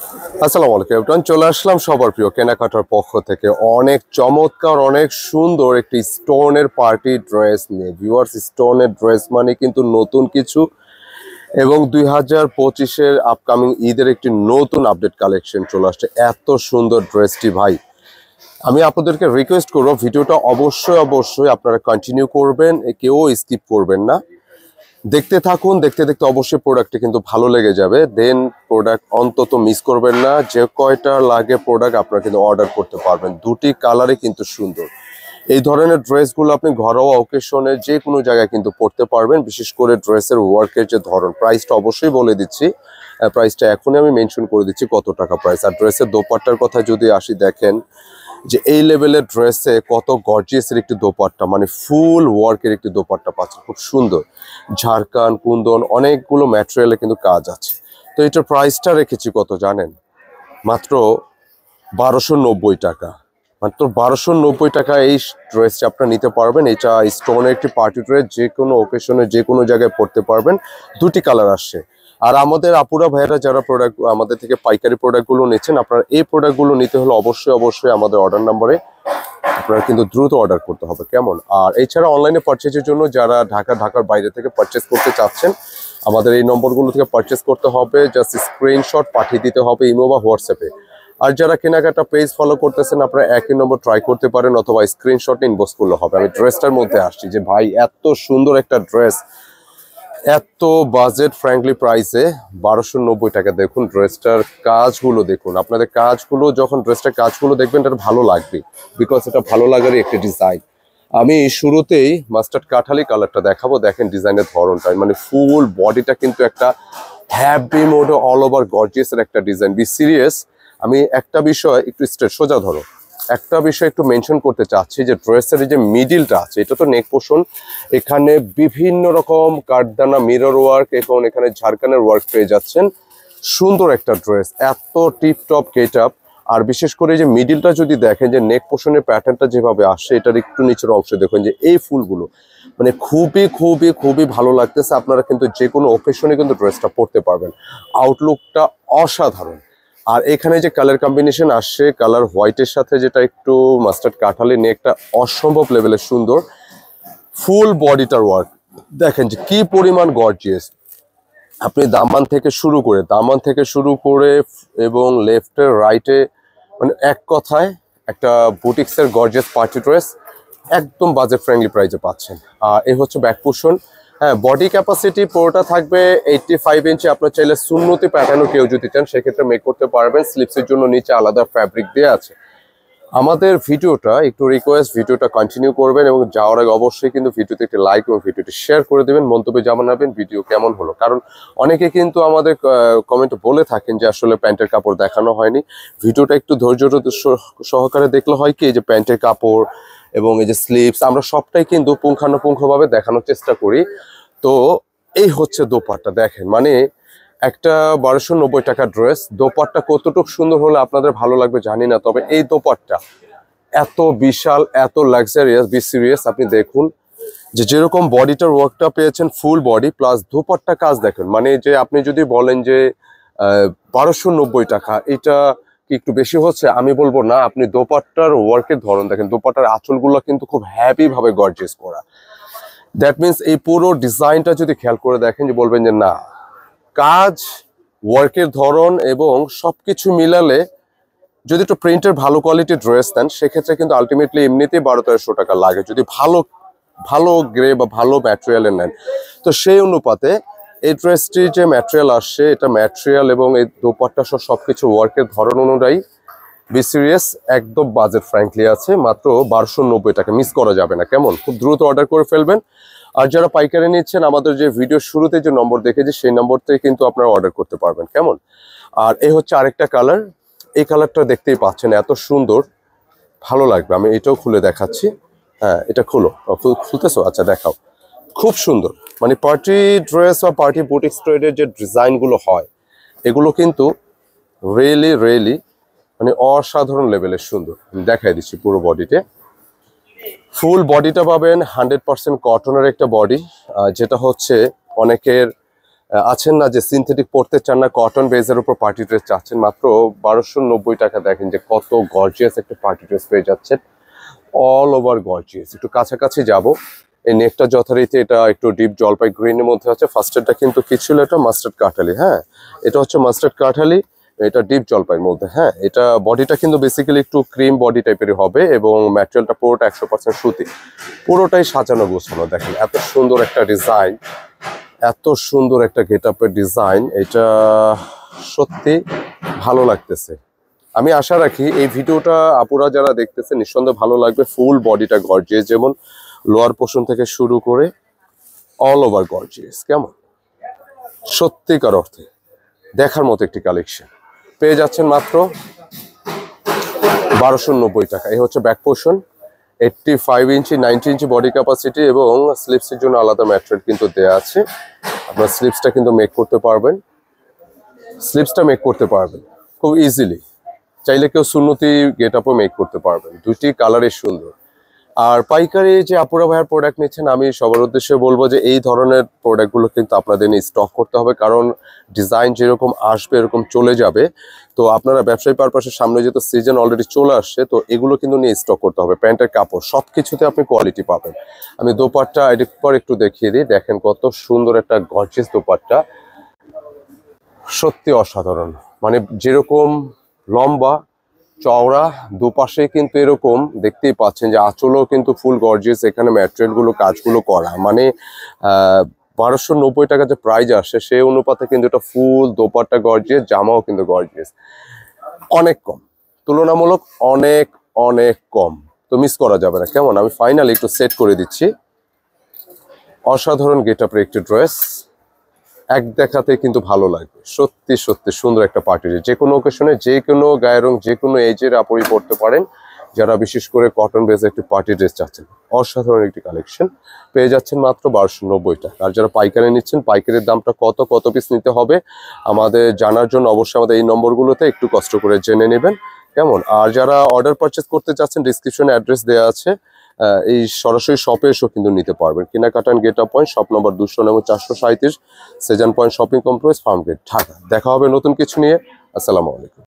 আসসালামু আলাইকুম এভরিওয়ান, চলে আসলাম সবার প্রিয় কেনাকাটার পক্ষ থেকে অনেক চমৎকার অনেক সুন্দর একটি স্টোনের পার্টি ড্রেস নিয়ে। ভিউয়ার্স, স্টোনের ড্রেস মানে কিন্তু নতুন কিছু এবং 2025-এর আপকামিং ঈদের একটি নতুন আপডেট কালেকশন চলে আসছে। এত সুন্দর ড্রেসটি ভাই, আমি আপনাদেরকে রিকোয়েস্ট করবো ভিডিওটা অবশ্যই আপনারা কন্টিনিউ করবেন, কেউ স্কিপ করবেন না। দেখতে থাকুন, দেখতে দেখতে অবশ্যই প্রোডাক্টটি কিন্তু ভালো লেগে যাবে। দেন প্রোডাক্ট অন্তত মিস করবেন না। যে কয়টা লাগে প্রোডাক্ট আপনারা কিন্তু অর্ডার করতে পারবেন। দুটি কালারে কিন্তু সুন্দর। এই ধরনের ড্রেসগুলো আপনি ঘরোয়া অকেশনে যে কোনো জায়গায় কিন্তু পরতে পারবেন। বিশেষ করে ড্রেসের ওয়ার্কের যে ধরন, প্রাইসটা অবশ্যই বলে দিচ্ছি। প্রাইসটা এখনই আমি মেনশন করে দিচ্ছি কত টাকা প্রাইস। আর ড্রেসের দোপাট্টার কথা যদি আসি, দেখেন যে এই লেভেলের ড্রেসে কত গর্জিয়াসের একটি দোপাট্টা, মানে ফুল ওয়ার্কের একটি দোপাট্টা পাচ্ছে, খুব সুন্দর। ঝাড়খান কুন্দন অনেকগুলো ম্যাটেরিয়ালে কিন্তু কাজ আছে। তো এটার প্রাইসটা রেখেছি কত জানেন? মাত্র 1290 টাকা। মাত্র 1290 টাকা এই ড্রেসটা আপনারা নিতে পারবেন। এটা স্টোনের একটি পার্টি ড্রেস, যে কোনো ওকেশনে যে কোনো জায়গায় পরতে পারবেন। দুটি কালার আসছে। আর আমাদের আপুরা ভাইয়েরা যারা প্রোডাক্ট আমাদের থেকে পাইকারি প্রোডাক্টগুলো নিচ্ছেন, আপনারা এই প্রোডাক্টগুলো নিতে হলে অবশ্যই আমাদের অর্ডার নাম্বারে আপনারা কিন্তু দ্রুত অর্ডার করতে হবে, কেমন? আর এছাড়া অনলাইনে পারচেজের জন্য যারা ঢাকার বাইরে থেকে পারচেস করতে চাচ্ছেন, আমাদের এই নম্বরগুলো থেকে পারচেস করতে হবে। জাস্ট স্ক্রিনশট পাঠিয়ে দিতে হবে ইমো বা হোয়াটসঅ্যাপে। আর যারা কেনাকাটা পেজ ফলো করতেছেন, আপনারা একই নম্বর ট্রাই করতে পারেন অথবা স্ক্রিনশট ইনবক্স করলে হবে। আমি ড্রেসটার মধ্যে আসছি যে ভাই, এত সুন্দর একটা ড্রেস, এত বাজেট ফ্র্যাঙ্কলি প্রাইসে 1290 টাকা। দেখুন ড্রেসটার কাজগুলো দেখুন, আপনাদের কাজগুলো যখন ড্রেসটার কাজগুলো দেখবেন এটা ভালো লাগবে, বিকজ এটা ভালো লাগারই একটা ডিজাইন। আমি শুরুতেই মাস্টার্ড কাঠালি কালারটা দেখাবো। দেখেন ডিজাইনের ধরনটা, মানে ফুল বডিটা কিন্তু একটা হ্যাপি মোড অল ওভার গর্জিয়াসের একটা ডিজাইন। Be serious. আমি একটা বিষয় একটু স্ট্রেট সোজা ধরো, একটা বিষয় একটু মেনশন করতে চাচ্ছি যে ড্রেসের যে মিডিলটা আছে, এটা তো নেক পোর্শন, এখানে বিভিন্ন রকম কাঠদানা মিরর ওয়ার্ক এবং এখানে ঝাড়খানের ওয়ার্ক পেয়ে যাচ্ছেন। সুন্দর একটা ড্রেস, এত টিপটপ গেট আপ। আর বিশেষ করে যে মিডিলটা যদি দেখেন, যে নেক পোর্শনের প্যাটার্নটা যেভাবে আসে, এটার একটু নিচের অংশে দেখুন যে এই ফুলগুলো, মানে খুবই ভালো লাগতেছে। আপনারা কিন্তু যে কোনো অকেশনে কিন্তু ড্রেসটা পরতে পারবেন। আউটলুকটা অসাধারণ। আর এখানে যে কালার কম্বিনেশন আসছে, কালার হোয়াইটের সাথে যেটা একটু মাস্টার্ড কাঠালি, নেকটা অসম্ভব লেভেলের সুন্দর। ফুল বডিটার ওয়ার্ক দেখেন যে কি পরিমাণ গর্জিয়াস। আপনি দামান থেকে শুরু করে এবং লেফটে রাইটে, মানে এক কথায় একটা বুটিক্সের গর্জিয়াস পার্টি ড্রেস একদম বাজেট ফ্রেন্ডলি প্রাইসে পাচ্ছেন। আর এই হচ্ছে ব্যাক পোর্শন। হ্যাঁ, বডি ক্যাপাসিটি পুরোটা থাকবে 85 ইঞ্চি। আপনার চাইলে সুন্নতি প্যাটার্নও কেউ যদি চান সেক্ষেত্রে মেক করতে পারবেন। স্লিপসের জন্য নিচে আলাদা ফ্যাব্রিক দেওয়া আছে। আমাদের ভিডিওটা একটু রিকোয়েস্ট, ভিডিওটা কন্টিনিউ করবেন এবং যাওয়ার আগে অবশ্যই কিন্তু ভিডিওতে একটি লাইক এবং ভিডিওটি শেয়ার করে দেবেন, মন্তব্যে জানাবেন ভিডিও কেমন হলো। কারণ অনেকে কিন্তু আমাদের কমেন্টে বলে থাকেন যে আসলে প্যান্টের কাপড় দেখানো হয়নি। ভিডিওটা একটু ধৈর্য সহকারে দেখলে হয় কি, যে প্যান্টের কাপড় এবং এই যে স্লিপস আমরা সবটাই কিন্তু পুঙ্খানুপুঙ্খভাবে দেখানোর চেষ্টা করি। তো এই হচ্ছে দোপাট্টা, দেখেন মানে একটা 1290 টাকা ড্রেস, দোপাট্টা কতটুকু সুন্দর হলে আপনাদের ভালো লাগবে জানি না, তবে এই দোপাট্টা এত বিশাল, এত লাক্সারিয়াস, বি সিরিয়াস। আপনি দেখুন যে যেরকম বডিটার ওয়ার্কটা পেয়েছেন ফুল বডি প্লাস দোপাট্টা কাজ দেখেন, মানে যে আপনি যদি বলেন যে 1290 টাকা এটা কি একটু বেশি হচ্ছে, আমি বলবো না। আপনি দোপাট্টার ওয়ার্কের ধরন দেখেন, দোপাট্টার আঁচলগুলো কিন্তু খুব হ্যাপি ভাবে গর্জিয়াস করা। দ্যাট মিনস এই পুরো ডিজাইনটা যদি খেয়াল করে দেখেন, যে বলবেন যে না, কাজ, ওয়ার্কের ধরন এবং সবকিছু মিলালে যদি একটু প্রিন্টের ভালো কোয়ালিটির ড্রেস দেন, সেক্ষেত্রে কিন্তু আলটিমেটলি এমনিতেই 1200-1300 টাকা লাগে যদি ভালো গ্রে বা ভালো ম্যাটেরিয়ালের নেন। তো সেই অনুপাতে এই ড্রেসটির যে ম্যাটেরিয়াল আসছে, এটা ম্যাটেরিয়াল এবং এই দোপাট্টা সহ সবকিছু ওয়ার্কের ধরন অনুযায়ী বি সিরিয়াস একদম বাজেট ফ্র্যাঙ্কলি আছে। মাত্র 1290 টাকা, মিস করা যাবে না, কেমন? খুব দ্রুত অর্ডার করে ফেলবেন। আর যারা পাইকারি নিচ্ছেন, আমাদের যে ভিডিও শুরুতে যে নম্বর দেখেছি সেই নম্বর থেকে কিন্তু আপনারা অর্ডার করতে পারবেন, কেমন? আর এই হচ্ছে আরেকটা কালার। এই কালারটা দেখতেই পাচ্ছেন, এত সুন্দর, ভালো লাগবে। আমি এটাও খুলে দেখাচ্ছি। হ্যাঁ, এটা খুলতেছো? আচ্ছা দেখাও। খুব সুন্দর, মানে পার্টি ড্রেস বা পার্টি বুটিক্স ট্রেডের যে ডিজাইনগুলো হয়, এগুলো কিন্তু রিয়েলি মানে অসাধারণ লেভেলের সুন্দর। আমি দেখাই দিচ্ছি পুরো বডিতে। ফুল বডিটা পাবেন 100% কটনের একটা বডি, যেটা হচ্ছে অনেকের আছেন না যে সিনথেটিক পরতে চান না, কটন বেজের উপর পার্টি ড্রেস চাচ্ছেন, মাত্র 1290 টাকা। দেখেন যে কত গর্জিয়াস একটা পার্টি ড্রেস পেয়ে যাচ্ছেন, অল ওভার গর্জিয়াস। একটু কাছাকাছি যাব। এই নেকটা যথারীতি এটা একটু ডিপ জলপাই গ্রিনের মধ্যে আছে। ফার্স্টেরটা কিন্তু কি ছিল, এটা মাস্টার্ড কাঠালি। হ্যাঁ, এটা হচ্ছে মাস্টার্ড কাঠালি, এটা ডিপ জলপাইয়ের মধ্যে। হ্যাঁ, এটা বডিটা কিন্তু বেসিক্যালি একটু ক্রিম বডি টাইপেরই হবে এবং ম্যাটেরিয়ালটা পুরোটা 100% সুতি, পুরোটাই সাজানো গোছানো। দেখেন এত সুন্দর একটা ডিজাইন, এত সুন্দর একটা গেট আপের ডিজাইন, এটা সত্যি ভালো লাগতেছে। আমি আশা রাখি এই ভিডিওটা আপুরা যারা দেখতেছে নিঃসন্দেহে ভালো লাগবে। ফুল বডিটা গর্জিয়াস, যেমন লোয়ার পোর্শন থেকে শুরু করে অল ওভার গর্জিয়াস। কেমন, সত্যিকার অর্থে দেখার মতো একটি কালেকশন পেয়ে যাচ্ছেন মাত্র 1290 টাকা। এই হচ্ছে ব্যাক পোর্শন, 85 ইঞ্চি 90 ইঞ্চি বডি ক্যাপাসিটি এবং স্লিপসের জন্য আলাদা ম্যাটেরিয়াল কিন্তু দেওয়া আছে। আপনার স্লিপসটা কিন্তু মেক করতে পারবেন, খুব ইজিলি। চাইলে কেউ সুন্নতি গেট আপও মেক করতে পারবেন, দুটি কালারই সুন্দর। আর পাইকারি যে আপুরা ভাইয়ার প্রোডাক্ট নিচ্ছেন, আমি সবার উদ্দেশ্যে বলবো যে এই ধরনের প্রোডাক্টগুলো কিন্তু আপনাদের নিয়ে স্টক করতে হবে, কারণ ডিজাইন যেরকম আসবে এরকম চলে যাবে। তো আপনারা ব্যবসায়ী পারপাসের সামনে যেহেতু সিজন অলরেডি চলে আসছে, তো এগুলো কিন্তু নিয়ে স্টক করতে হবে। প্যান্টের কাপড় সব কিছুতে আপনি কোয়ালিটি পাবেন। আমি দোপাট্টা এডিট পর একটু দেখিয়ে দিই। দেখেন কত সুন্দর একটা গর্জিয়াস দোপাট্টা, সত্যি অসাধারণ। মানে যেরকম লম্বা চওড়া, দুপাশে কিন্তু এরকম দেখতেই পাচ্ছেন যে আঁচলও কিন্তু ফুল গর্জিয়াস। এখানে ম্যাটেরিয়াল গুলো কাজগুলো করা, মানে 1290 টাকা যে প্রাইস আসে সেই অনুপাতে কিন্তু এটা ফুল দোপাট্টা গর্জিয়াস, জামাও কিন্তু গর্জিয়াস। অনেক কম, তুলনামূলক অনেক অনেক কম, তো মিস করা যাবে না। কেমন, আমি ফাইনালি একটু সেট করে দিচ্ছি। অসাধারণ গেট আপের একটি ড্রেস, এক দেখাতে কিন্তু ভালো লাগবে। সত্যি সত্যি সুন্দর একটা পার্টি ড্রেস, যে কোনো ওকেশনে যে কোনো গায়ের রং যে কোনো এজের আপুই পড়তে পারেন, যারা বিশেষ করে কটন বেস একটি পার্টি ড্রেস চাচ্ছেন। অসাধারণ একটি কালেকশন পেয়ে যাচ্ছেন মাত্র 1290 টাকা। আর যারা পাইকারি নিচ্ছেন, পাইকারির দামটা কত পিস নিতে হবে আমাদের জানার জন্য অবশ্যই আমাদের এই নম্বরগুলোতে একটু কষ্ট করে জেনে নেবেন। কেমন, আর যারা অর্ডার পারচেস করতে চাচ্ছেন, ডিসক্রিপশনে অ্যাড্রেস দেওয়া আছে, এই সরাসরি শপে এসেও কিন্তু নিতে পারবেন। কেনাকাটা Get Up Point, shop number 200 এবং 437, Sezan Point shopping complex, Farm Gate, Dhaka. দেখা হবে নতুন কিছু নিয়ে। আসসালামু আলাইকুম।